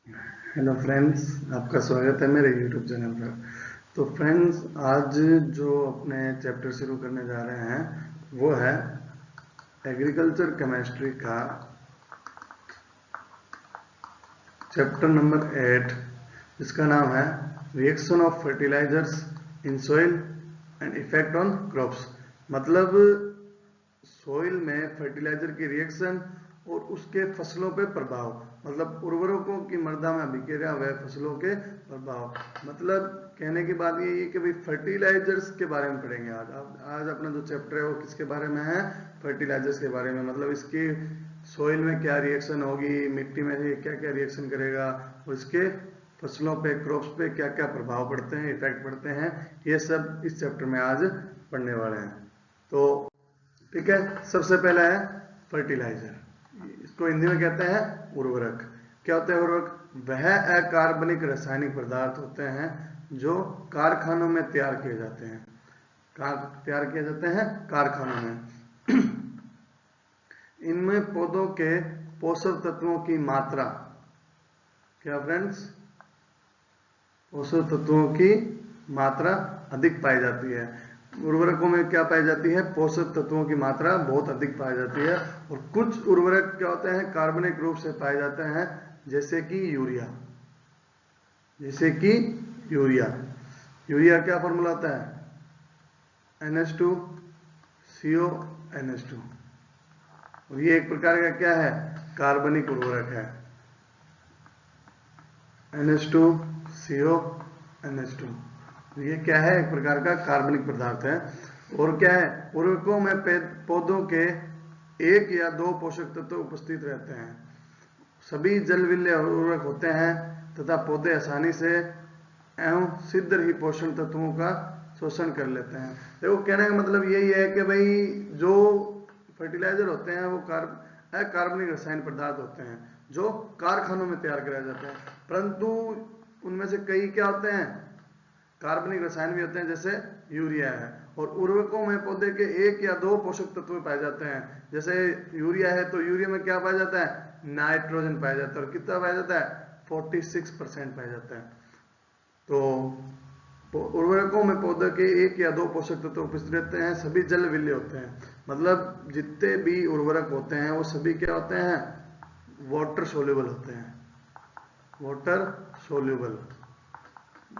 Hello friends, आपका स्वागत है मेरे यूट्यूब चैनल पर। तो फ्रेंड्स, आज जो अपने चैप्टर शुरू करने जा रहे हैं वो है एग्रीकल्चर केमिस्ट्री का चैप्टर नंबर 8, जिसका नाम है reaction of fertilisers in soil and effect on crops. मतलब सोइल में फर्टिलाइजर की रिएक्शन और उसके फसलों पे प्रभाव, मतलब उर्वरकों की मृदा में अभिक्रिया व फसलों के प्रभाव। मतलब कहने की बात ये है कि भाई फर्टिलाइजर्स के बारे में पढ़ेंगे आज अपना जो चैप्टर है वो किसके बारे में है? फर्टिलाइजर्स के बारे में। मतलब इसकी सोइल में क्या रिएक्शन होगी, मिट्टी में क्या क्या रिएक्शन करेगा, और इसके फसलों पे, क्रॉप्स पे क्या क्या प्रभाव पड़ते हैं, इफेक्ट पड़ते हैं, ये सब इस चैप्टर में आज पढ़ने वाले हैं। तो ठीक है, सबसे पहला है फर्टिलाइजर। इसको हिंदी में कहते हैं उर्वरक। क्या होते हैं उर्वरक? वह अकार्बनिक रासायनिक पदार्थ होते हैं जो कारखानों में तैयार किए जाते हैं। तैयार किए जाते हैं कारखानों में। इनमें पौधों के पोषक तत्वों की मात्रा, क्या फ्रेंड्स, पोषक तत्वों की मात्रा अधिक पाई जाती है। उर्वरकों में क्या पाई जाती है? पोषक तत्वों की मात्रा बहुत अधिक पाई जाती है। और कुछ उर्वरक क्या होते हैं? कार्बनिक रूप से पाए जाते हैं, जैसे कि यूरिया। जैसे कि यूरिया यूरिया क्या फॉर्मूला होता है? NH2CO NH2। और ये एक प्रकार का क्या है? कार्बनिक उर्वरक है। NH2CO NH2, ये क्या है? एक प्रकार का कार्बनिक पदार्थ है। और क्या है? उर्वरकों में पौधों के एक या दो पोषक तत्व उपस्थित रहते हैं। सभी जल विलेय उर्वरक होते हैं तथा पौधे आसानी से एवं शीघ्र ही पोषण तत्वों का शोषण कर लेते हैं। देखो, कहने का मतलब यही है कि भाई जो फर्टिलाइजर होते हैं वो अकार्बनिक रासायनिक पदार्थ होते हैं जो कारखानों में तैयार कराए जाते हैं, परंतु उनमें से कई क्या होते हैं? कार्बनिक रसायन भी होते हैं, जैसे यूरिया है। और उर्वरकों में पौधे के एक या दो पोषक तत्व पाए जाते हैं। जैसे यूरिया है तो यूरिया में क्या पाया जाता है? नाइट्रोजन पाया जाता है। और कितना पाया जाता है? 46% पाया जाता है। तो उर्वरकों में पौधे के एक या दो पोषक तत्व उपस्थित रहते हैं। सभी जल विलेय होते हैं। मतलब जितने भी उर्वरक होते हैं वो सभी क्या होते हैं? वाटर सोल्यूबल होते हैं। वाटर सोल्यूबल,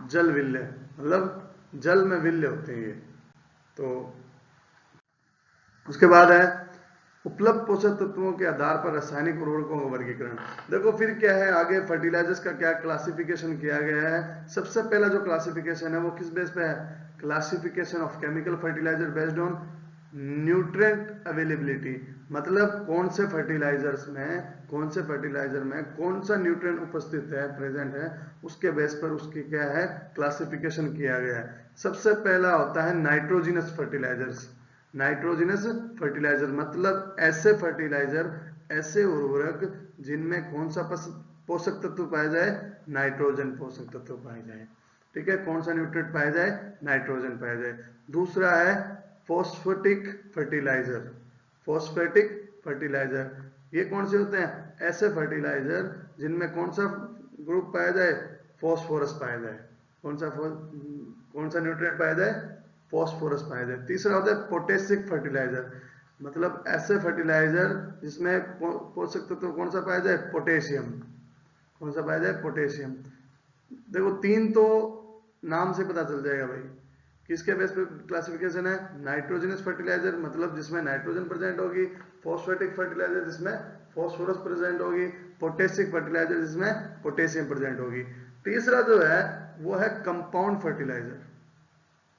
जल विलेय, मतलब जल में विलेय होते हैं ये। तो उसके बाद है उपलब्ध पोषक तत्वों के आधार पर रासायनिक उर्वरकों का वर्गीकरण। देखो फिर क्या है आगे, फर्टिलाइजर्स का क्या क्लासिफिकेशन किया गया है। सबसे पहला जो क्लासिफिकेशन है वो किस बेस पे है? Classification of chemical fertiliser based on nutrient availability. मतलब कौन से फर्टिलाइजर में कौन सा न्यूट्रिएंट उपस्थित है, प्रेजेंट है, उसके बेस पर उसकी क्या है क्लासिफिकेशन किया गया है। सबसे पहला होता है नाइट्रोजिनस फर्टिलाइजर्स। नाइट्रोजिनस फर्टिलाइजर मतलब ऐसे फर्टिलाइजर, ऐसे उर्वरक जिनमें कौन सा पोषक तत्व पाया जाए? नाइट्रोजन पोषक तत्व पाया जाए। ठीक है, कौन सा न्यूट्रिएंट पाया जाए? नाइट्रोजन पाया जाए। दूसरा है फॉस्फेटिक फर्टिलाइजर। फॉस्फेटिक फर्टिलाइजर ये कौन से होते हैं? ऐसे फर्टिलाइजर जिनमें कौन सा ग्रुप पाया जाए? फॉस्फोरस पाया जाए। कौन सा न्यूट्रिएंट पाया जाए? फॉस्फोरस पाया जाए। तीसरा होता है पोटेशिक फर्टिलाइजर। मतलब ऐसे फर्टिलाइजर जिसमें पोषक तत्व कौन सा पाया जाए? पोटेशियम। कौन सा पाया जाए? पोटेशियम। देखो तीन तो नाम से पता चल जाएगा भाई किसके बेस पे क्लासिफिकेशन है। नाइट्रोजनस फर्टिलाइजर मतलब जिसमें नाइट्रोजन प्रेजेंट होगी, फॉस्फेटिक फर्टिलाइजर जिसमें फॉस्फोरस प्रेजेंट होगी, पोटेशिक फर्टिलाइजर जिसमें पोटेशियम प्रेजेंट होगी। तीसरा जो है वो है कंपाउंड फर्टिलाइजर।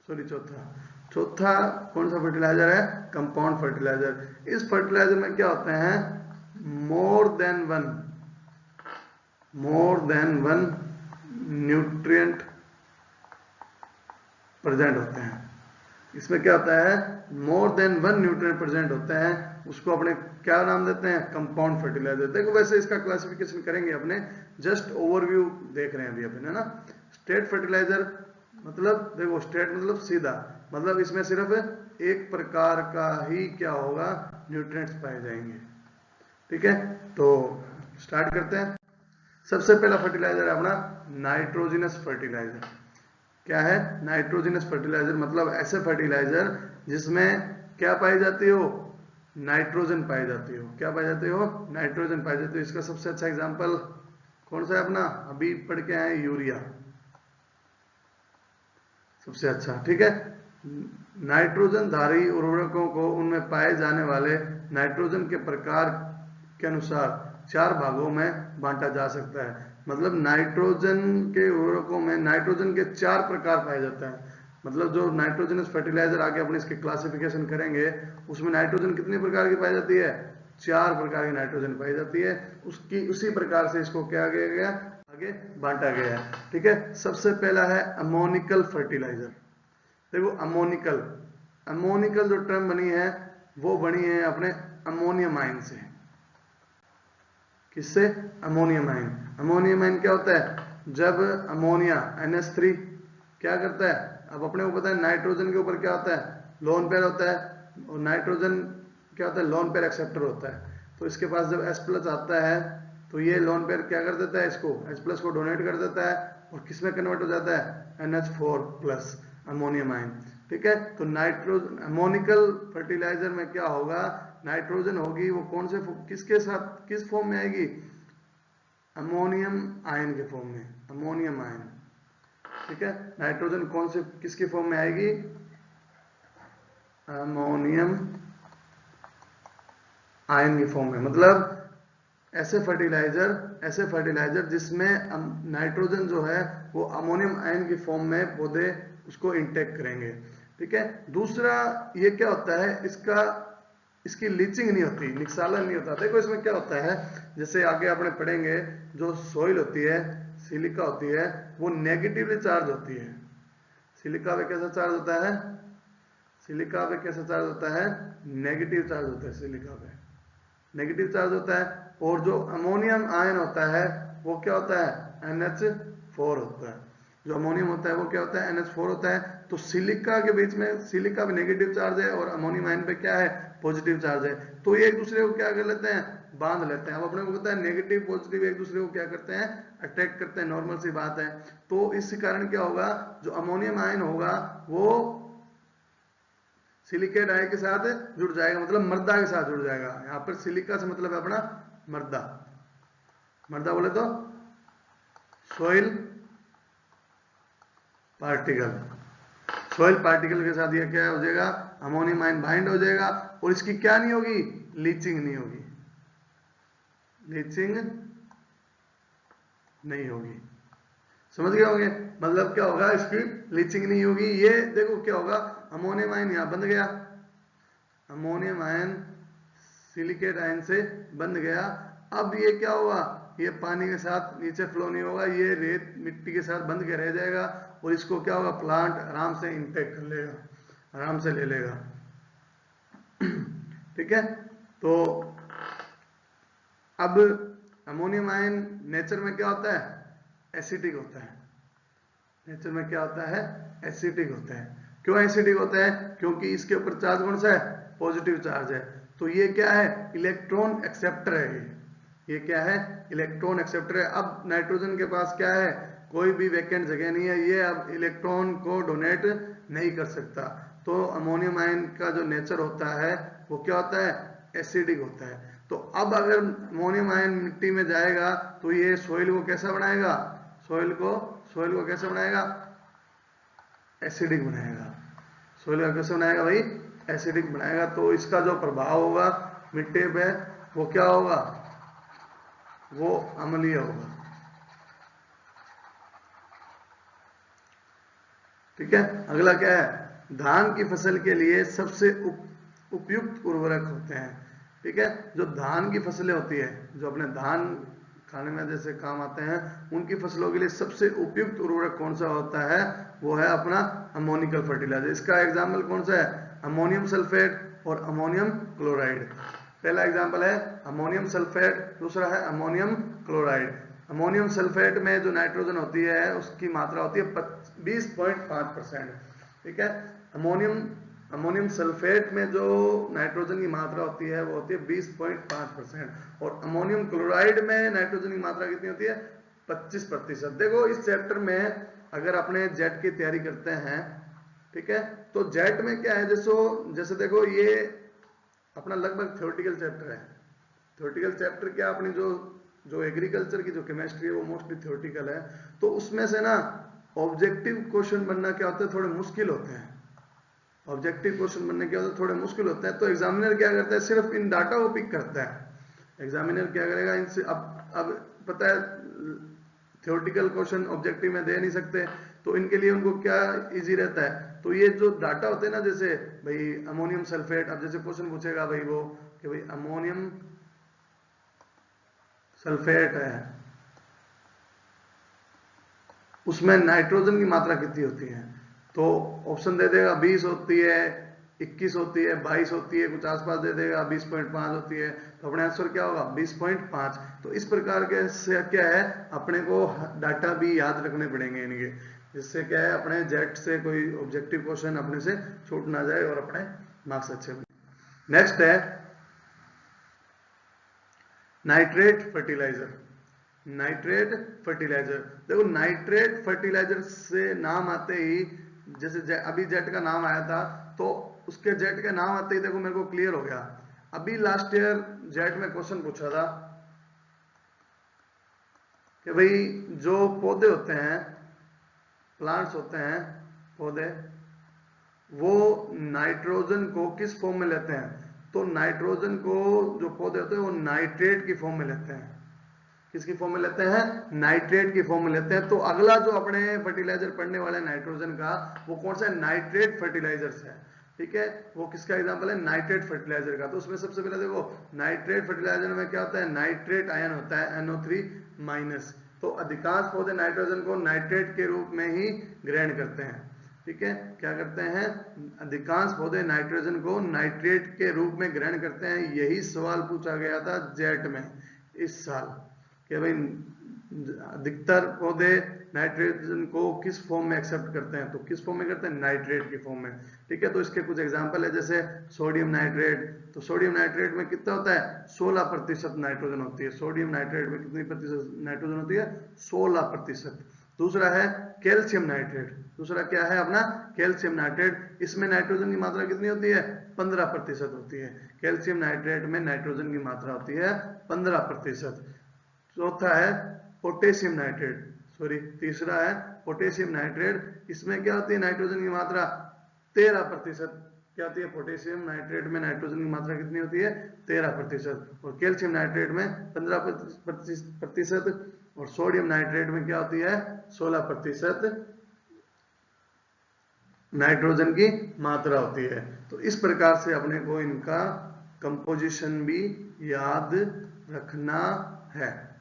सॉरी, चौथा कौन सा फर्टिलाइजर है? Compound fertiliser. इस फर्टिलाइजर में क्या होते हैं? More than one nutrient present होते हैं। इसमें क्या होता है? More than one nutrient present होते हैं। उसको अपने क्या नाम देते हैं? Compound fertiliser. देखो वैसे इसका क्लासिफिकेशन करेंगे अपने, जस्ट ओवरव्यू देख रहे हैं अभी अपन, है ना। स्टेट फर्टिलाइजर मतलब देखो, स्टेट मतलब सीधा, मतलब इसमें सिर्फ एक प्रकार का ही क्या होगा? न्यूट्रिएंट्स पाए जाएंगे। ठीक है, तो स्टार्ट करते हैं। सबसे पहला फर्टिलाइजर है अपना नाइट्रोजनस फर्टिलाइजर। क्या है? नाइट्रोजनस फर्टिलाइजर मतलब ऐसे फर्टिलाइजर जिसमें क्या पाई जाती हो? नाइट्रोजन पाई जाती हो। क्या पाई जाती हो? नाइट्रोजन पाई जाती हो। इसका सबसे अच्छा एग्जांपल कौन सा है? अपना अभी पढ़ के आए यूरिया, सबसे अच्छा। ठीक है, नाइट्रोजन धारी उर्वरकों को उनमें पाए जाने वाले नाइट्रोजन के प्रकार के अनुसार 4 भागों में बांटा जा सकता है। मतलब नाइट्रोजन के उर्वरकों में नाइट्रोजन के 4 प्रकार पाए जाते हैं। मतलब जो नाइट्रोजनस फर्टिलाइजर आगे अपने इसके क्लासिफिकेशन करेंगे उसमें नाइट्रोजन कितने प्रकार की पाई जाती है? 4 प्रकार की नाइट्रोजन पाई जाती है। उसकी उसी प्रकार से इसको क्या किया गया? आगे बांटा गया है। ठीक है, सबसे पहला है अमोनिकल फर्टिलाइजर। देखो अमोनिकल, अमोनिकल जो टर्म बनी है वो बनी है अपने अमोनियम आयन से। किससे? Ammonium ion. अमोनियम आयन क्या होता है? जब अमोनिया NH3 क्या करता है? अब अपने को पता है नाइट्रोजन के ऊपर क्या होता है? लोन पेयर होता है, और नाइट्रोजन क्या होता है? लोन पेयर एक्सेप्टर होता है। तो इसके पास जब H+ आता है तो ये लोन पेयर क्या कर देता है? इसको H+ को डोनेट कर देता है और किस में कन्वर्ट हो जाता है? NH4+ ammonium ion. ठीक है, तो नाइट्रोजन अमोनिकल फर्टिलाइजर में क्या होगा? नाइट्रोजन होगी वो कौन से किसके साथ किस फॉर्म में आएगी? अमोनियम आयन के फॉर्म में, अमोनियम आयन। ठीक है, नाइट्रोजन कौन से किसकी फॉर्म में आएगी? अमोनियम आयन की फॉर्म में। मतलब ऐसे फर्टिलाइजर जिसमें नाइट्रोजन जो है वो अमोनियम आयन की फॉर्म में पौधे उसको इंटेक करेंगे। ठीक है, दूसरा ये क्या होता है? इसकी लीचिंग नहीं होती, निक्षालन नहीं होता। देखो इसमें क्या होता है, जैसे आगे आपने पढ़ेंगे, जो सॉइल होती है, सिलिका होती है, वो नेगेटिवली चार्ज होती है। सिलिका पे कैसा चार्ज होता है? सिलिका पे कैसा चार्ज होता है? नेगेटिव चार्ज होता है। सिलिका पे नेगेटिव चार्ज होता है। और जो अमोनियम आयन होता है वो क्या होता है? NH4 होता है। जो अमोनियम होता है वो क्या होता है? NH4 होता है। तो सिलिका के बीच में, सिलिका पे नेगेटिव चार्ज है और अमोनियम आयन पे क्या है? पॉजिटिव चार्ज है। तो ये एक दूसरे को क्या कर लेते हैं? बांध लेते हैं। अब अपने को पता है नेगेटिव पॉजिटिव एक दूसरे को क्या करते हैं? अट्रैक्ट करते हैं। नॉर्मल सी बात है। तो इस कारण क्या होगा? जो अमोनियम आयन होगा वो सिलिकेट आयन के साथ जुड़ जाएगा, मतलब मर्दा के साथ जुड़ जाएगा। यहां पर सिलिका से मतलब है अपना मर्दा। मर्दा बोले तो सॉइल पार्टिकल। सॉइल पार्टिकल के साथ ये क्या हो जाएगा? अमोनियम आयन बाइंड हो जाएगा और इसकी क्या नहीं होगी? लीचिंग नहीं होगी। लीचिंग नहीं होगी। समझ गए होंगे? मतलब क्या होगा? इसकी लीचिंग नहीं होगी। ये देखो क्या होगा? अमोनियम आयन यहां बंध गया, अमोनियम आयन सिलिकेट आयन से बंध गया। अब ये क्या होगा? ये पानी के साथ नीचे फ्लो नहीं होगा, ये रेत मिट्टी के साथ बंध के रह जाएगा और इसको क्या होगा? प्लांट आराम से इंटेक कर लेगा, आराम से ले लेगा। ठीक है, तो अब अमोनियम आयन नेचर में क्या होता है? एसिडिक होता है। नेचर में क्या होता है? एसिडिक होता है। क्यों एसिडिक होता है? क्योंकि इसके ऊपर चार्ज कौन सा है? पॉजिटिव चार्ज है। तो ये क्या है? इलेक्ट्रॉन एक्सेप्टर है। ये क्या है? इलेक्ट्रॉन एक्सेप्टर है। अब नाइट्रोजन के पास क्या है? कोई भी वैकेंट जगह नहीं है, ये अब इलेक्ट्रॉन को डोनेट नहीं कर सकता। तो अमोनियम आयन का जो नेचर होता है वो क्या होता है? एसिडिक होता है। तो अब अगर अमोनियम आयन मिट्टी में जाएगा तो ये सॉइल को कैसा बनाएगा? सॉइल को कैसे बनाएगा? एसिडिक बनाएगा। सॉइल को कैसे बनाएगा भाई? एसिडिक बनाएगा। तो इसका जो प्रभाव होगा मिट्टी पे वो क्या होगा? वो अम्लीय होगा। ठीक है, अगला क्या है? धान की फसल के लिए सबसे उपयुक्त उर्वरक होते हैं। ठीक है, जो धान की फसलें होती है, जो अपने धान खाने में जैसे काम आते हैं, उनकी फसलों के लिए सबसे उपयुक्त उर्वरक कौन सा होता है? वो है अपना अमोनिकल फर्टिलाइजर। इसका एग्जाम्पल कौन सा है? अमोनियम सल्फेट और अमोनियम क्लोराइड। पहला एग्जाम्पल है अमोनियम सल्फेट, दूसरा है अमोनियम क्लोराइड। अमोनियम सल्फेट में जो नाइट्रोजन होती है उसकी मात्रा होती है 20.5%। ठीक है, अमोनियम अमोनियम सल्फेट में जो नाइट्रोजन की मात्रा होती है वो होती है 20.5%, और अमोनियम क्लोराइड में नाइट्रोजन की मात्रा कितनी होती है 25%। देखो इस चैप्टर में अगर अपने जेट की तैयारी करते हैं, ठीक है, तो जेट में क्या है, जैसे देखो ये अपना लगभग थ्योरेटिकल चैप्टर है। थ्योरेटिकल चैप्टर क्या, अपनी जो जो एग्रीकल्चर की जो केमिस्ट्री है वो मोस्टली थ्योरेटिकल है, तो उसमें से ना ऑब्जेक्टिव क्वेश्चन बनना क्या होता है, थोड़े मुश्किल होते हैं। ऑब्जेक्टिव क्वेश्चन बनने क्या होता है, थोड़े मुश्किल होते हैं। तो एग्जामिनर क्या करता है, सिर्फ इन डाटा को पिक करता है। एग्जामिनर क्या करेगा, इनसे अब पता है थ्योरेटिकल क्वेश्चन ऑब्जेक्टिव में दे नहीं सकते, तो इनके लिए उनको क्या इजी रहता है, तो ये जो डाटा होते हैं ना, जैसे भाई अमोनियम सल्फेट, अब जैसे क्वेश्चन पूछेगा भाई वो कि भाई अमोनियम सल्फेट है, उसमें नाइट्रोजन की मात्रा कितनी होती है, तो ऑप्शन दे देगा 20 होती है, 21 होती है, 22 होती है, कुछ आसपास दे देगा 20.5 होती है, तो अपने आंसर क्या होगा 20.5। तो इस प्रकार के से क्या है, अपने को डाटा भी याद रखने पड़ेंगे इनके, जिससे क्या है अपने जेट से कोई ऑब्जेक्टिव क्वेश्चन अपने से छूट ना जाए और अपने मार्क्स अच्छे बने। नेक्स्ट है नाइट्रेट फर्टिलाइजर। नाइट्रेट फर्टिलाइजर, देखो नाइट्रेट फर्टिलाइजर से नाम आते ही, जैसे अभी जेट का नाम आया था, तो उसके जेट के नाम आते ही देखो मेरे को क्लियर हो गया। अभी लास्ट ईयर जेट में क्वेश्चन पूछा था कि भाई जो पौधे होते हैं, प्लांट्स होते हैं पौधे, वो नाइट्रोजन को किस फॉर्म में लेते हैं, तो नाइट्रोजन को जो पौधे होते हैं वो नाइट्रेट की फॉर्म में लेते हैं। किसकी फॉर्म में लेते हैं, नाइट्रेट की फॉर्म में लेते हैं। तो अगला जो अपने फर्टिलाइजर पढ़ने वाले नाइट्रोजन का, वो कौन सा है, नाइट्रेट फर्टिलाइजर्स है, ठीक है। वो किसका एग्जांपल है, नाइट्रेट फर्टिलाइजर का। तो उसमें सबसे पहले देखो नाइट्रेट फर्टिलाइजर में क्या होता है, नाइट्रेट आयन होता है NO3-। तो अधिकांश पौधे नाइट्रोजन को नाइट्रेट के रूप में ही ग्रहण करते हैं, ठीक है। क्या करते हैं, अधिकांश पौधे नाइट्रोजन को नाइट्रेट के रूप में ग्रहण करते हैं। यही सवाल पूछा गया था जेट में इस साल कि भाई अधिकतर पौधे नाइट्रोजन को किस फॉर्म में एक्सेप्ट करते हैं, तो किस फॉर्म में करते हैं, नाइट्रेट की फॉर्म में, ठीक है। तो इसके कुछ एग्जांपल है, जैसे सोडियम नाइट्रेट। तो सोडियम नाइट्रेट में कितना होता है, 16% नाइट्रोजन होती है। सोडियम नाइट्रेट में कितनी प्रतिशत नाइट्रोजन होती है, 16%। दूसरा है कैल्शियम नाइट्रेट। दूसरा क्या है अपना, कैल्शियम नाइट्रेट। इसमें नाइट्रोजन की मात्रा कितनी होती है, 15% होती है। कैल्शियम नाइट्रेट में नाइट्रोजन की मात्रा होती है 15%। चौथा है पोटेशियम नाइट्रेट, सॉरी तीसरा है पोटेशियम नाइट्रेट। इसमें क्या होती है, नाइट्रोजन की मात्रा 13%। क्या होती है, पोटेशियम नाइट्रेट में नाइट्रोजन की मात्रा कितनी होती है, 13%। और कैल्शियम नाइट्रेट में 15%। और सोडियम नाइट्रेट में क्या होती है, 16% नाइट्रोजन की मात्रा होती है। तो इस प्रकार से अपने को इनका कंपोजिशन भी याद रखना है,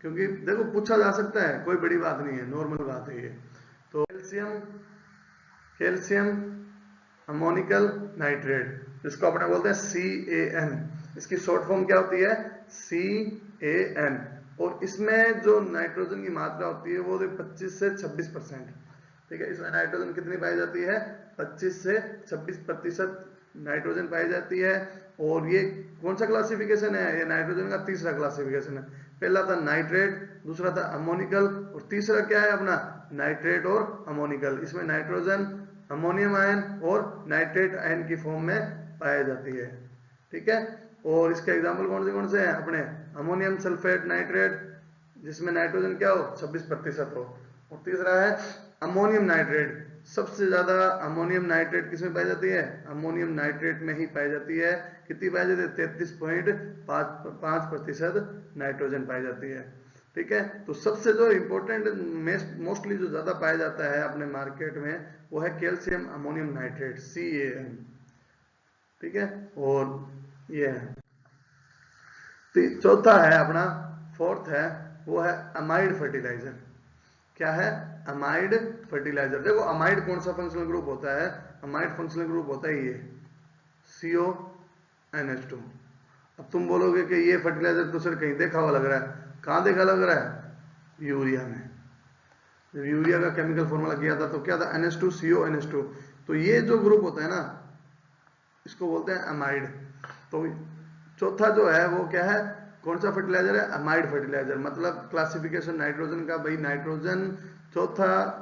क्योंकि देखो पूछा जा सकता है, कोई बड़ी बात नहीं है, नॉर्मल बात है ये। तो कैल्शियम अमोनिकल नाइट्रेट, जिसको अपने बोलते हैं CAN, इसकी शॉर्ट फॉर्म क्या होती है, CAN। और इसमें जो नाइट्रोजन की मात्रा होती है वो 25 से 26%, ठीक है। इसमें नाइट्रोजन कितनी पाई जाती है, 25 से 26% नाइट्रोजन पाई जाती है। और ये कौन सा क्लासिफिकेशन है, ये नाइट्रोजन का तीसरा क्लासिफिकेशन है। पहला था नाइट्रेट, दूसरा था अमोनिकल, और तीसरा क्या है अपना, नाइट्रेट और अमोनिकल। इसमें नाइट्रोजन अमोनियम आयन और नाइट्रेट आयन की फॉर्म में पाई जाती है, ठीक है। और इसके एग्जाम्पल कौन से हैं अपने, अमोनियम सल्फेट नाइट्रेट, जिसमें नाइट्रोजन क्या हो, 26% हो। और तीसरा है अमोनियम नाइट्रेट। सबसे ज्यादा अमोनियम नाइट्रेट किसमें पाई जाती है, अमोनियम नाइट्रेट में ही पाई जाती है। कितनी पाई जाती है, 33.5% नाइट्रोजन पाई जाती है, ठीक है। तो सबसे जो इंपॉर्टेंट मोस्टली जो ज्यादा पाया जाता है अपने मार्केट में, वो है कैल्शियम अमोनियम नाइट्रेट CAN, ठीक है। और ये है चौथा है अपना, फोर्थ है वो है अमाइड फर्टिलाइजर। क्या है, अमाइड फर्टिलाइजर। देखो अमाइड कौन सा फंक्शनल ग्रुप होता है, अमाइड फंक्शनल ग्रुप होता है ये CONH2। अब तुम बोलोगे कि ये फर्टिलाइजर तो सर कहीं देखा हुआ लग रहा है, कहां देखा लग रहा है, यूरिया में। जब यूरिया का केमिकल फॉर्मूला किया था तो क्या था, NH2CONH2। तो ये जो ग्रुप होता है ना, इसको बोलते हैं अमाइड। तो चौथा जो है वो क्या है, कौन सा फर्टिलाइजर है, अमाइड फर्टिलाइजर। मतलब क्लासिफिकेशन नाइट्रोजन का, भाई नाइट्रोजन चौथा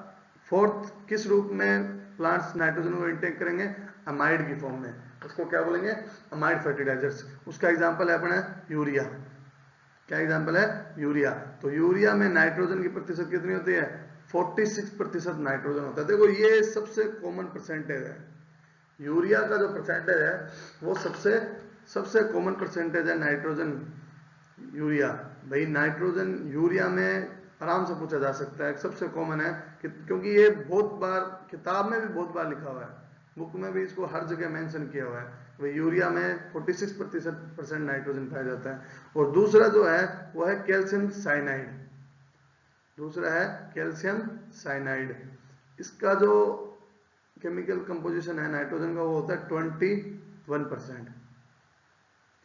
फोर्थ किस रूप में प्लांट्स नाइट्रोजन को इंटेक करेंगे, अमाइड की फॉर्म में, उसको क्या बोलेंगे, अमाइड फर्टिलाइजर्स। उसका एग्जांपल है अपना यूरिया। क्या एग्जांपल है, यूरिया। तो यूरिया में नाइट्रोजन की प्रतिशत कितनी होती है, 46% नाइट्रोजन होता है। देखो ये सबसे कॉमन परसेंटेज है, यूरिया का जो परसेंटेज है वो सबसे कॉमन परसेंटेज है नाइट्रोजन यूरिया। भाई नाइट्रोजन यूरिया में आराम से पूछा जा सकता है, सबसे कॉमन है क्योंकि ये बहुत बार किताब में भी बहुत बार लिखा हुआ है, बुक में भी इसको हर जगह मेंशन किया हुआ है। भाई यूरिया में 46% नाइट्रोजन पाया जाता है। और दूसरा जो है वो है कैल्शियम साइनाइड। दूसरा है कैल्शियम साइनाइड। इसका जो केमिकल कंपोजिशन है नाइट्रोजन का वो होता है 21%।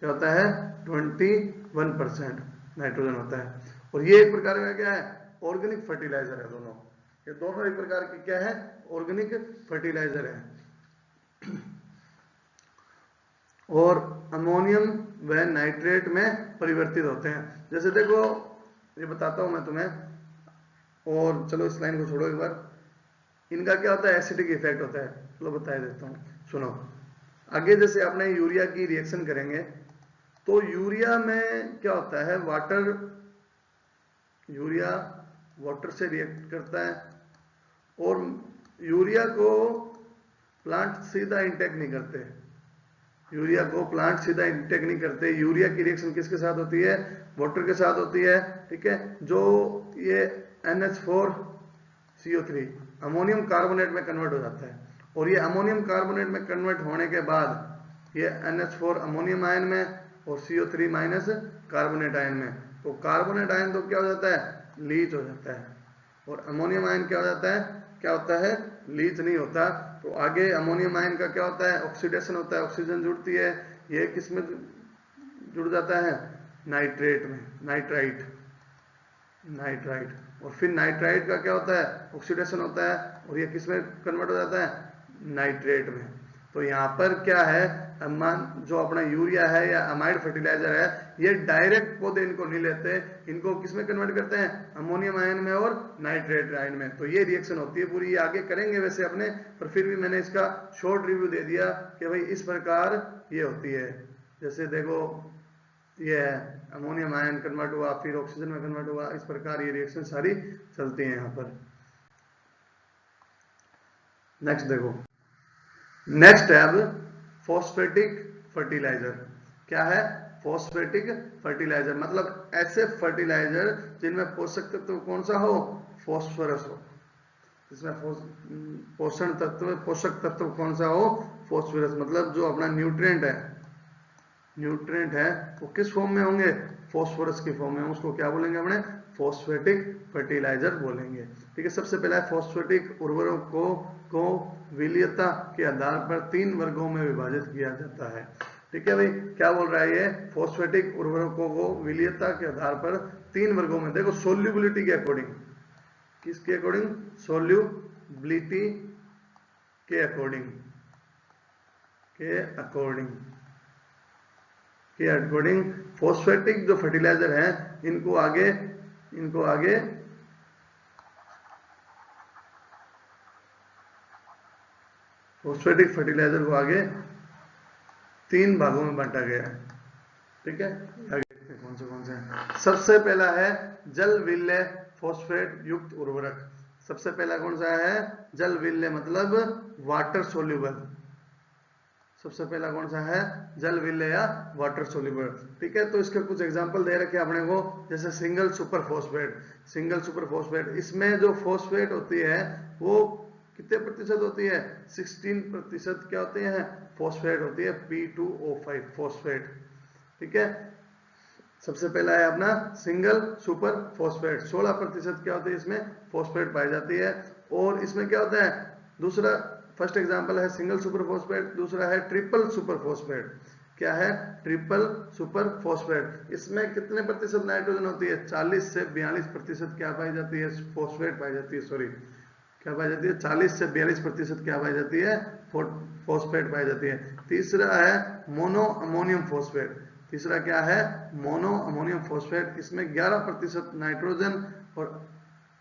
क्या होता है, 21% नाइट्रोजन होता है। और ये एक प्रकार का क्या है, ऑर्गेनिक फर्टिलाइजर है दोनों। ये दोनों एक प्रकार की क्या है, ऑर्गेनिक फर्टिलाइजर है। और अमोनियम व नाइट्रेट में परिवर्तित होते हैं। जैसे देखो ये बताता हूं मैं तुम्हें, और चलो इस लाइन को छोड़ो एक बार। इनका क्या होता है, एसिडिक इफेक्ट होता है। चलो बता देता हूं, सुनो। आगे जैसे अपने यूरिया की रिएक्शन करेंगे तो यूरिया में क्या होता है, यूरिया वाटर से रिएक्ट करता है। और यूरिया को प्लांट सीधा इंटेक नहीं करते, यूरिया को प्लांट सीधा इंटेक नहीं करते। यूरिया की रिएक्शन किसके साथ होती है, वाटर के साथ होती है। ठीक है, जो ये NH4CO3 अमोनियम कार्बोनेट में कन्वर्ट हो जाता है। और ये अमोनियम कार्बोनेट में कन्वर्ट होने के बाद ये NH4 अमोनियम आयन में और CO3 माइनस कार्बोनेट आयन में। तो कार्बोनेट आयन तो क्या हो जाता है, लीच हो जाता है। और अमोनियम आयन क्या हो जाता है, क्या होता है, लीच नहीं होता। तो आगे अमोनियम आयन का क्या होता है, ऑक्सीडेशन होता है, ऑक्सीजन जुड़ती है। ये किस में जुड़ जाता है, नाइट्रेट में, नाइट्राइट। और फिर नाइट्राइट का क्या होता है, ऑक्सीडेशन होता है, और ये किस में कन्वर्ट हो जाता है, नाइट्रेट में। तो यहाँ पर क्या है, जो अपना यूरिया है या अमाइड फर्टिलाइजर है, ये डायरेक्ट पौधे इनको नहीं लेते, इनको किस में कन्वर्ट करते हैं, अमोनियम आयन में और नाइट्रेट आयन में। तो ये रिएक्शन होती है पूरी, ये आगे करेंगे वैसे अपने, पर फिर भी मैंने इसका शॉर्ट रिव्यू दे दिया कि भाई इस प्रकार ये होती है। जैसे देखो ये अमोनियम आयन कन्वर्ट हुआ, फिर ऑक्सीजन में कन्वर्ट हुआ, इस प्रकार ये रिएक्शन सारी चलती है यहाँ पर। नेक्स्ट देखो, नेक्स्ट है अब फॉस्फेटिक फर्टिलाइजर। क्या है, फॉस्फेटिक फर्टिलाइजर मतलब ऐसे फर्टिलाइजर जिनमें पोषक तत्व कौन सा हो, फॉस्फोरस हो। इसमें पोषक तत्व कौन सा हो, फॉस्फोरस। मतलब जो अपना न्यूट्रिएंट है वो किस फॉर्म में होंगे, फॉस्फोरस की फॉर्म में। उसको क्या बोलेंगे अपने, फॉस्फेटिक फर्टिलाइजर बोलेंगे। ठीक है, सबसे पहला है फॉस्फेटिक उर्वरकों को विलीयता के आधार पर 3 वर्गों में विभाजित किया जाता है। ठीक है भाई, क्या बोल रहा है ये, फॉस्फेटिक उर्वरकों को विलीयता के आधार पर 3 वर्गों में। देखो सोल्यूबिलिटी के अकॉर्डिंग, किसके अकॉर्डिंग, सोल्यूबिलिटी के अकॉर्डिंग फॉस्फेटिक जो फर्टिलाइजर है इनको आगे फॉस्फेटिक फर्टिलाइजर को आगे 3 भागों में बांटा गया है। ठीक है, आगे देखते हैं कौन से हैं। सबसे पहला है जल विलेय फॉस्फेट युक्त उर्वरक। सबसे पहला कौन सा है, जल विलेय मतलब वाटर सोल्यूबल। सबसे पहला कौन सा है, जल विलेय या वाटर सोल्यूबल। ठीक है, तो इसके कुछ एग्जांपल दे रखे अपने को, जैसे सिंगल सुपर फॉस्फेट। इसमें जो फॉस्फेट होती है वो कितने प्रतिशत होती है, 16% क्या होते हैं, फॉस्फेट होती है, P2O5 फॉस्फेट। ठीक है, सबसे पहला है अपना सिंगल सुपर फॉस्फेट, 16% क्या होती है इसमें, फॉस्फेट पाई जाती है। और इसमें क्या होता है, दूसरा फर्स्ट एग्जांपल है सिंगल सुपर फॉस्फेट, दूसरा है ट्रिपल सुपर फॉस्फेट। क्या है, ट्रिपल सुपर फॉस्फेट। इसमें कितने प्रतिशत नाइट्रोजन होती है, 40 से 42% क्या पाई जाती है, फॉस्फेट पाई जाती है, सॉरी क्या पाई जाती है, 40 से 42% क्या पाई जाती है, फॉस्फेट पाई जाती है। तीसरा है मोनो अमोनियम फॉस्फेट। तीसरा क्या है, मोनो अमोनियम फॉस्फेट। इसमें 11% नाइट्रोजन और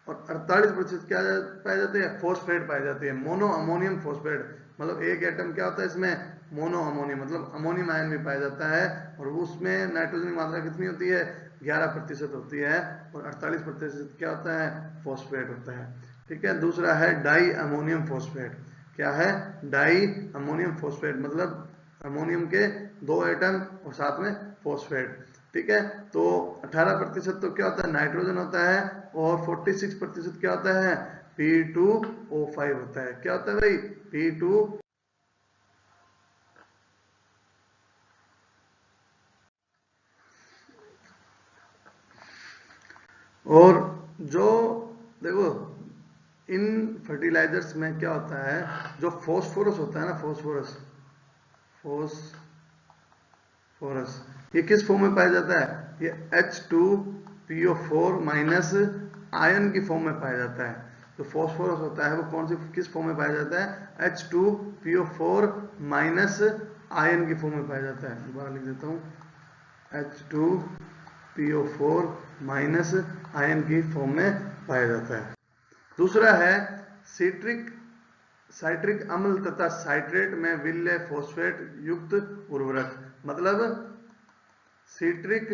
48% क्या पाई जाती है, फॉस्फेट पाई जाती है। मोनो अमोनियम फॉस्फेट मतलब एक एटम क्या होता है इसमें, मोनो अमोनियम, मतलब अमोनियम आयन भी पाया जाता है और उसमें नाइट्रोजन की मात्रा कितनी होती है, 11% होती है और 48% क्या होता है, फॉस्फेट होता है। ठीक है। दूसरा है डाई अमोनियम फॉस्फेट। क्या है, डाई अमोनियम फॉस्फेट मतलब अमोनियम के 2 एटम और साथ में फॉस्फेट। ठीक है। तो 18% तो क्या होता है, नाइट्रोजन होता है और 46% क्या होता है, P2O5 होता है। क्या होता है भाई, P2। और जो देखो इन फर्टिलाइजर्स में क्या होता है, जो फॉस्फोरस होता है ना, फॉस्फोरस ये किस फॉर्म में पाया जाता है, ये H2PO4 माइनस आयन की फॉर्म में पाया जाता है। जो फॉस्फोरस होता है वो कौन सी किस फॉर्म में पाया जाता है, H2PO4 माइनस आयन की फॉर्म में पाया जाता है। दोबारा लिख देता हूं, H2PO4 माइनस आयन की फॉर्म में पाया जाता है। दूसरा है साइट्रिक अम्ल तथा साइट्रेट में विलेय फॉस्फेट युक्त उर्वरक। मतलब सिट्रिक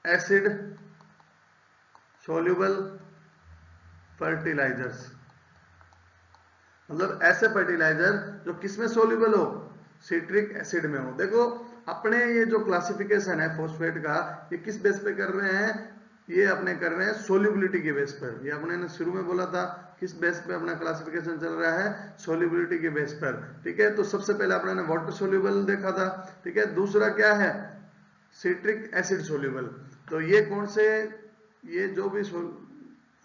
एसिड सोल्यूबल फर्टिलाइजर्स, मतलब ऐसे फर्टिलाइजर जो किसमें सोल्यूबल हो, सिट्रिक एसिड में हो। देखो अपने ये जो क्लासिफिकेशन है फॉस्फेट का, ये किस बेस पे कर रहे हैं, ये अपने कर रहे हैं सोल्यूबिलिटी के बेस पर। ये अपने ने शुरू में बोला था किस बेस पे अपना क्लासिफिकेशन चल रहा है, सोल्यूबिलिटी के बेस पर। ठीक है। तो सबसे पहले अपने ने वाटर सोल्यूबल देखा था। ठीक है। दूसरा क्या है, सिट्रिक एसिड सोल्यूबल। तो ये कौन से, ये जो भी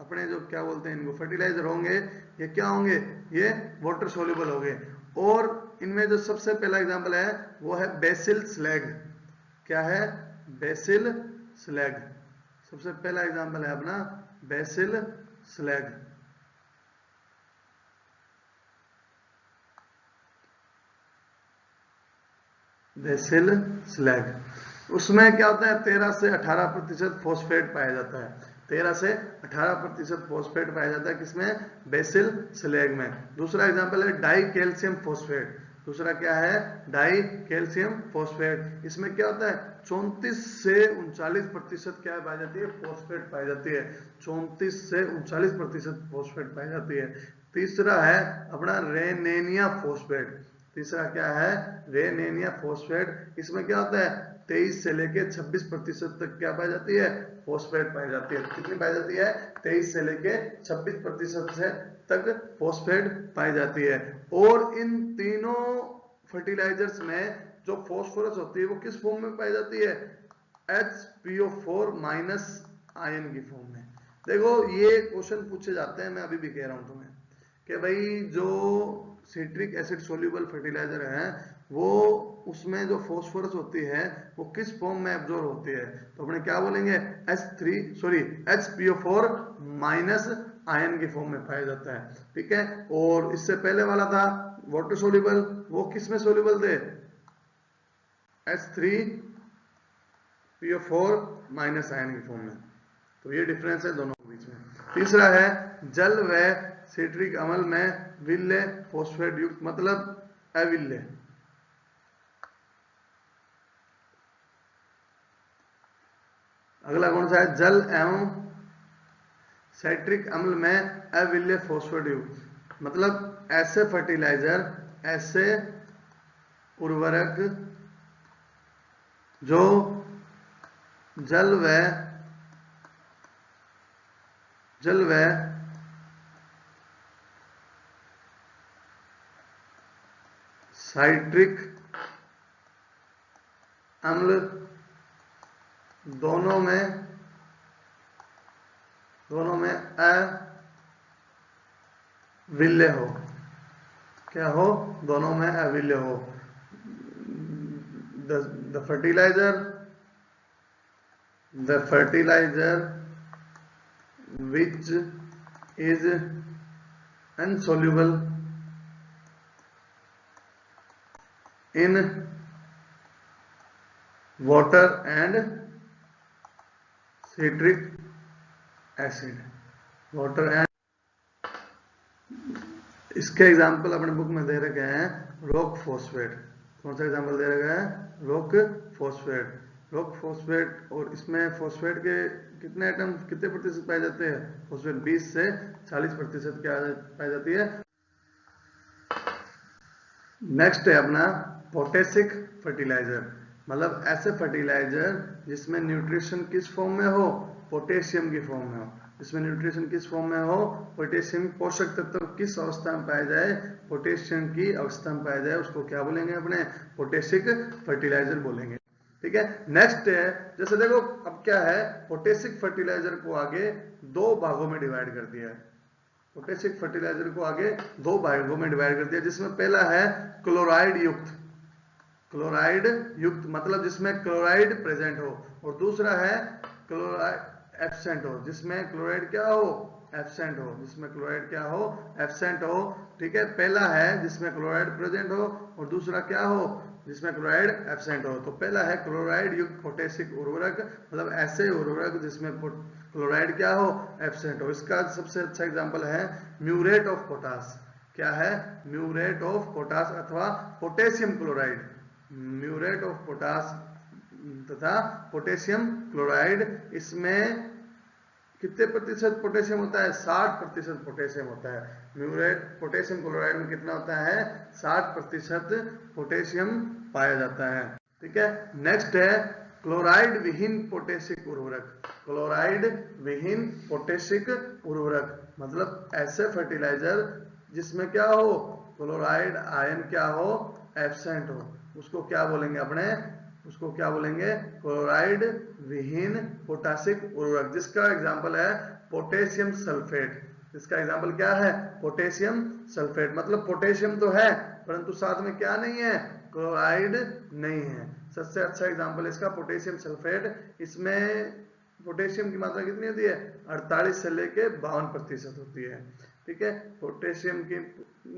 अपने जो क्या बोलते हैं इनको फर्टिलाइजर होंगे, ये क्या होंगे, ये वाटर सोल्यूबल होंगे। और इनमें जो सबसे पहला एग्जांपल है वो है बेसिल स्लैग। क्या है, बेसिल स्लैग। सबसे पहला एग्जांपल है अपना बेसिल स्लैग। बेसिल स्लैग उसमें क्या होता है, 13 से 18% फॉस्फेट पाया जाता है। 13 से 18% फॉस्फेट पाया जाता है किसमें, बेसिल स्लैग में। दूसरा एग्जांपल है डाई कैल्शियम फॉस्फेट। दूसरा क्या है, डाई कैल्शियम फॉस्फेट। इसमें क्या होता है, 34 से 39% क्या पाई जाती है, फॉस्फेट पाई जाती है। 34 से 39% फॉस्फेट पाई जाती है। तीसरा है अपना रेनेनिया फॉस्फेट। तीसरा क्या है, रेनेनिया फॉस्फेट। इसमें क्या होता है, 23 से लेके 26% तक क्या पाई जाती है, फॉस्फेट पाई जाती है। कितनी पाई जाती है, 23 से लेके 26% से तक फॉस्फेट पाई जाती है। और इन तीनों फर्टिलाइजर्स में जो फॉस्फोरस होती है वो किस फॉर्म में पाई जाती है, HPO4 माइनस आयन की फॉर्म में। देखो ये क्वेश्चन पूछे जाते हैं, मैं अभी भी कह रहा हूं तुम्हें कि भाई जो सिट्रिक एसिड सोल्यूबल फर्टिलाइजर है वो उसमें जो फॉस्फोरस होती है वो किस फॉर्म में एब्जॉर्ब होती है, तो अपने क्या बोलेंगे, HPO4 माइनस आयन की फॉर्म में पाया जाता है। ठीक है। और इससे पहले वाला था वाटर सोल्यूबल, वो किस में सोल्यूबल थे, H3PO4 माइनस आयन की फॉर्म में। तो ये डिफरेंस है दोनों के बीच में। तीसरा है जल व सिट्रिक अम्ल में विलेय फॉस्फेट युक्त, मतलब अविलेय। अगला कौन सा है, जल एवं सिट्रिक अम्ल में अविलेय फॉस्फेट युक्त, मतलब ऐसे फर्टिलाइजर, ऐसे उर्वरक जो जल व साइट्रिक अम्ल दोनों में अविलेय हो। क्या हो, दोनों में अविलेय हो। the fertilizer which is insoluble in water and citric acid. Water and, इसके एग्जाम्पल अपने बुक में दे रखे हैं रॉक फॉस्फेट। कौन सा एग्जाम्पल दे रखा है? Rock phosphate. रॉक फॉस्फेट, और इसमें फॉस्फेट के कितने एटम, कितने प्रतिशत पाए जाते हैं? फॉस्फेट 20 से 40% क्या पाई जाती है। नेक्स्ट है अपना पोटेशिक फर्टिलाइजर, मतलब ऐसे फर्टिलाइजर जिसमें न्यूट्रिशन किस फॉर्म में हो? पोटेशियम की फॉर्म में हो। जिसमें न्यूट्रिशन किस फॉर्म में हो? पोटेशियम। पोषक तत्व किस अवस्था में पाया जाए? पोटेशियम की अवस्था में पाया जाए, उसको क्या बोलेंगे? अपने पोटेशिक फर्टिलाइजर बोलेंगे। ठीक है। नेक्स्ट है, जैसे देखो अब क्या है, पोटेशिक फर्टिलाइजर को आगे दो भागों में डिवाइड कर दिया है। पोटेशिक फर्टिलाइजर को आगे दो भागों में डिवाइड कर दिया, जिसमें पहला है क्लोराइड युक्त। क्लोराइड युक्त मतलब जिसमें क्लोराइड प्रेजेंट हो, और दूसरा है क्लोराइड एब्सेंट हो, जिसमें क्लोराइड क्या हो? एब्सेंट हो। जिसमें क्लोराइड क्या हो? एब्सेंट हो। ठीक है। पहला है जिसमें क्लोराइड प्रेजेंट हो, और दूसरा क्या हो? जिसमें क्लोराइड एब्सेंट हो। तो पहला है क्लोराइड युक्त पोटेशिक उर्वरक, मतलब ऐसे उर्वरक जिसमें क्लोराइड क्या हो? एब्सेंट हो। इसका सबसे अच्छा एग्जाम्पल है म्यूरेट ऑफ पोटाश। क्या है? म्यूरेट ऑफ पोटाश अथवा potassium chloride. Muriate of potash तथा पोटेशियम क्लोराइड, इसमें कितने प्रतिशत पोटेशियम होता है? 60% पोटेशियम होता है। म्यूरेट पोटेशियम क्लोराइड में कितना होता है? 60% पोटेशियम पाया जाता है। ठीक है। नेक्स्ट है क्लोराइड विहीन पोटेशिक उर्वरक। क्लोराइड विहीन पोटेशिक उर्वरक मतलब ऐसे फर्टिलाइजर जिसमें क्या हो? क्लोराइड आयन क्या हो? एब्सेंट हो। उसको क्या बोलेंगे अपने? उसको क्या बोलेंगे? क्लोराइड विहीन पोटाशिक उर्वरक, जिसका एग्जाम्पल है पोटेशियम सल्फेट। इसका एग्जाम्पल क्या है? Potassium sulphate. मतलब पोटेशियम तो है परंतु साथ में क्या नहीं है? क्लोराइड नहीं है। सबसे अच्छा एग्जाम्पल इसका पोटेशियम सल्फेट। इसमें पोटेशियम की मात्रा कितनी होती है? 48 से लेके 52% होती है। ठीक है। पोटेशियम की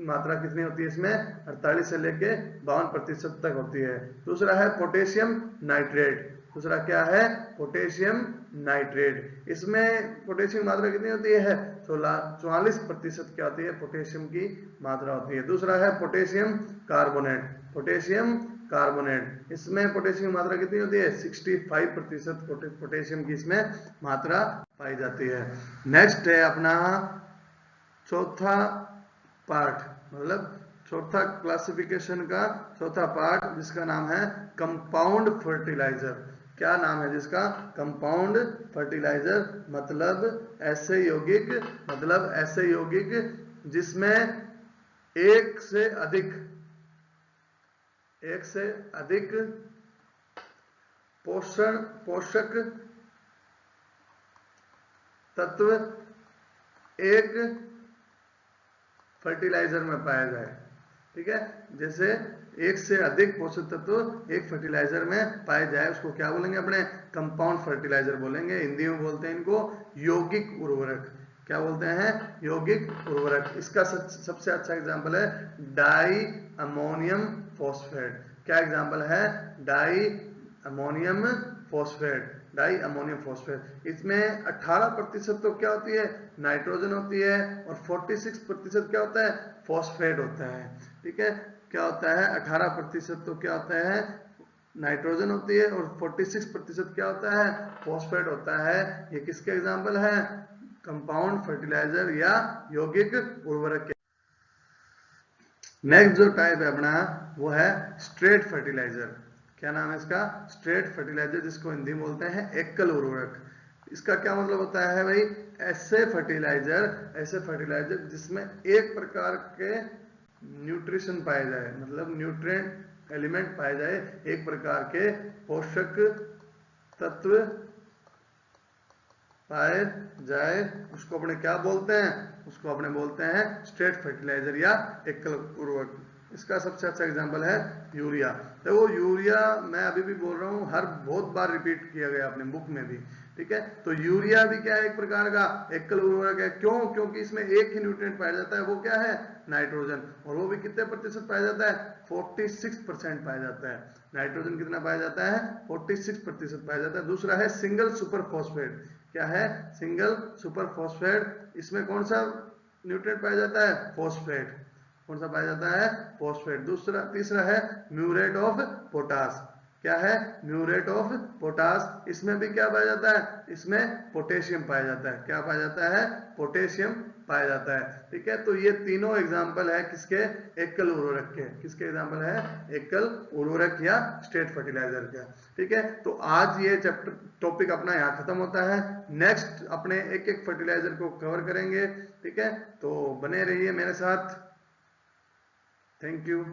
मात्रा कितनी होती है इसमें? 48 से लेके 52% तक होती है। दूसरा है पोटेशियम नाइट्रेट। दूसरा क्या है? Potassium nitrate. इसमें पोटेशियम मात्रा कितनी होती है? 44% क्या होती है? पोटेशियम की मात्रा होती है। दूसरा है पोटेशियम कार्बोनेट। पोटेशियम कार्बोनेट, इसमें पोटेशियम की मात्रा कितनी होती है? 65% पोटेशियम की इसमें मात्रा पाई जाती है। नेक्स्ट है अपना चौथा पार्ट, मतलब चौथा क्लासिफिकेशन का चौथा पार्ट, जिसका नाम है कंपाउंड फर्टिलाइजर। क्या नाम है जिसका? कंपाउंड फर्टिलाइजर मतलब ऐसे यौगिक जिसमें एक से अधिक पोषक तत्व एक फर्टिलाइजर में पाया जाए। ठीक है। जैसे एक से अधिक पोषक तत्व एक फर्टिलाइजर में पाए जाए, उसको क्या बोलेंगे? अपने कंपाउंड फर्टिलाइजर बोलेंगे। हिंदी में बोलते हैं इनको यौगिक उर्वरक। क्या बोलते हैं? यौगिक उर्वरक। इसका सबसे अच्छा एग्जाम्पल है डाई अमोनियम फॉस्फेट। क्या एग्जाम्पल है? Di ammonium phosphate. Di ammonium phosphate. इसमें 18% तो क्या होती है? नाइट्रोजन होती है, और 46% क्या होता है? फॉस्फेट होता है। ठीक है। क्या होता है? 18% तो क्या होता है? नाइट्रोजन होती है, और 46% क्या होता है? फॉस्फेट होता है। ये किसके एग्जाम्पल है? कंपाउंड फर्टिलाइजर या यौगिक उर्वरक के। नेक्स्ट जो टाइप है अपना वो है स्ट्रेट फर्टिलाइजर। क्या नाम है इसका? स्ट्रेट फर्टिलाइजर, जिसको हिंदी में बोलते हैं एकल उर्वरक। इसका क्या मतलब होता है भाई? ऐसे फर्टिलाइजर जिसमें एक प्रकार के न्यूट्रिशन पाए जाए, मतलब न्यूट्रिएंट एलिमेंट पाए जाए, एक प्रकार के पोषक तत्व पाए जाए, उसको अपने क्या बोलते हैं? उसको अपने बोलते हैं स्ट्रेट फर्टिलाइजर या एकल उर्वरक। इसका सबसे अच्छा एग्जांपल है यूरिया। देखो यूरिया मैं अभी भी बोल रहा हूँ, हर बहुत बार रिपीट किया गया अपने बुक में भी। ठीक है। तो यूरिया भी क्या है, एक प्रकार का एकल उर्वरक है। क्यों? क्योंकि इसमें एक ही न्यूट्रिएंट पाया जाता है, वो क्या है, नाइट्रोजन, और वो भी कितने प्रतिशत पाया जाता है, 46% पाया जाता है। नाइट्रोजन कितना पाया जाता है, 46% पाया जाता है। दूसरा है सिंगल सुपर फॉस्फेट। क्या है, सिंगल सुपर फॉस्फेट। इसमें कौन सा न्यूट्रिएंट पाया जाता है, फॉस्फेट। कौन सा पाया जाता है, फॉस्फेट। दूसरा, तीसरा है म्यूरेट ऑफ पोटास। क्या है, म्यूरेट ऑफ पोटास। इसमें भी क्या पाया जाता है, इसमें पोटेशियम पाया जाता है। क्या पाया जाता है, पोटेशियम पाया जाता है। ठीक है। तो ये तीनों एग्जाम्पल है किसके, एकल उर्वरक के। किसके एग्जाम्पल है, एकल उर्वरक या स्टेट फर्टिलाइजर का। ठीक है। तो आज ये चैप्टर टॉपिक अपना यहाँ खत्म होता है। नेक्स्ट अपने एक एक फर्टिलाइजर को कवर करेंगे। ठीक है। तो बने रहिए मेरे साथ। Thank you.